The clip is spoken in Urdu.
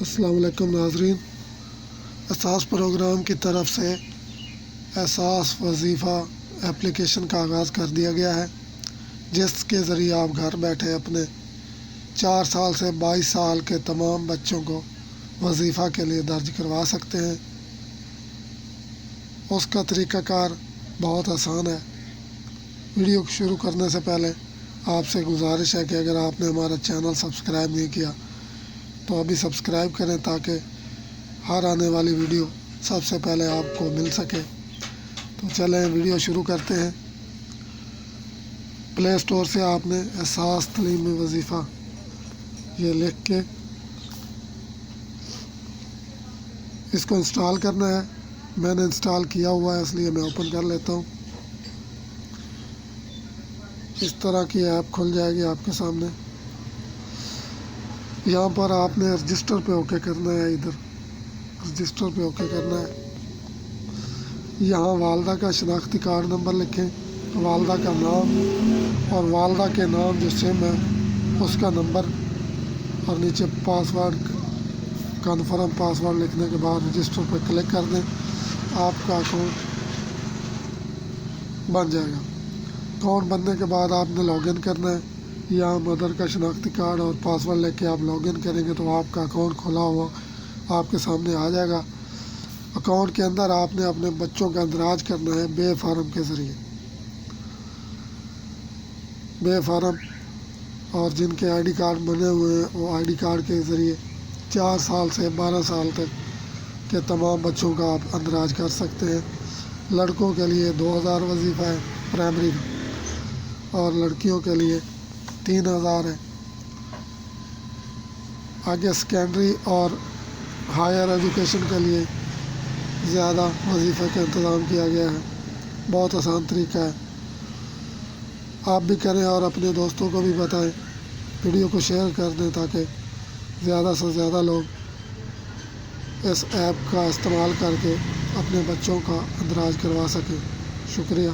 السلام علیکم ناظرین، احساس پروگرام کی طرف سے احساس وظیفہ اپلیکیشن کا آغاز کر دیا گیا ہے، جس کے ذریعے آپ گھر بیٹھے اپنے 4 سال سے 22 سال کے تمام بچوں کو وظیفہ کے لیے درج کروا سکتے ہیں۔ اس کا طریقہ کار بہت آسان ہے۔ ویڈیو کو شروع کرنے سے پہلے آپ سے گزارش ہے کہ اگر آپ نے ہمارا چینل سبسکرائب نہیں کیا تو ابھی سبسکرائب کریں تاکہ ہر آنے والی ویڈیو سب سے پہلے آپ کو مل سکے۔ تو چلیں ویڈیو شروع کرتے ہیں۔ پلے اسٹور سے آپ نے احساس تعلیمی وظیفہ یہ لکھ کے اس کو انسٹال کرنا ہے۔ میں نے انسٹال کیا ہوا ہے، اس لیے میں اوپن کر لیتا ہوں۔ اس طرح کی ایپ کھل جائے گی آپ کے سامنے۔ یہاں پر آپ نے رجسٹر پہ اوکے کرنا ہے، ادھر رجسٹر پہ اوکے کرنا ہے۔ یہاں والدہ کا شناختی کارڈ نمبر لکھیں، والدہ کا نام اور والدہ کے نام جو سم ہے اس کا نمبر، اور نیچے پاس ورڈ کنفرم پاس ورڈ لکھنے کے بعد رجسٹر پہ کلک کر دیں۔ آپ کا اکاؤنٹ بن جائے گا۔ اکاؤنٹ بننے کے بعد آپ نے لاگ ان کرنا ہے۔ یہاں مدر کا شناختی کارڈ اور پاس ورڈ لے کے آپ لاگ ان کریں گے تو آپ کا اکاؤنٹ کھلا ہوا آپ کے سامنے آ جائے گا۔ اکاؤنٹ کے اندر آپ نے اپنے بچوں کا اندراج کرنا ہے بے فارم کے ذریعے۔ بے فارم اور جن کے آئی ڈی کارڈ بنے ہوئے ہیں وہ آئی ڈی کارڈ کے ذریعے 4 سال سے 12 سال تک کے تمام بچوں کا آپ اندراج کر سکتے ہیں۔ لڑکوں کے لیے 2000 وظیفہ ہے پرائمری کا، اور لڑکیوں کے لیے 3000 ہے۔ آگے سیکنڈری اور ہائر ایجوکیشن کے لیے زیادہ وظیفے کا انتظام کیا گیا ہے۔ بہت آسان طریقہ ہے، آپ بھی کریں اور اپنے دوستوں کو بھی بتائیں۔ ویڈیو کو شیئر کر دیں تاکہ زیادہ سے زیادہ لوگ اس ایپ کا استعمال کر کے اپنے بچوں کا اندراج کروا سکیں۔ شکریہ۔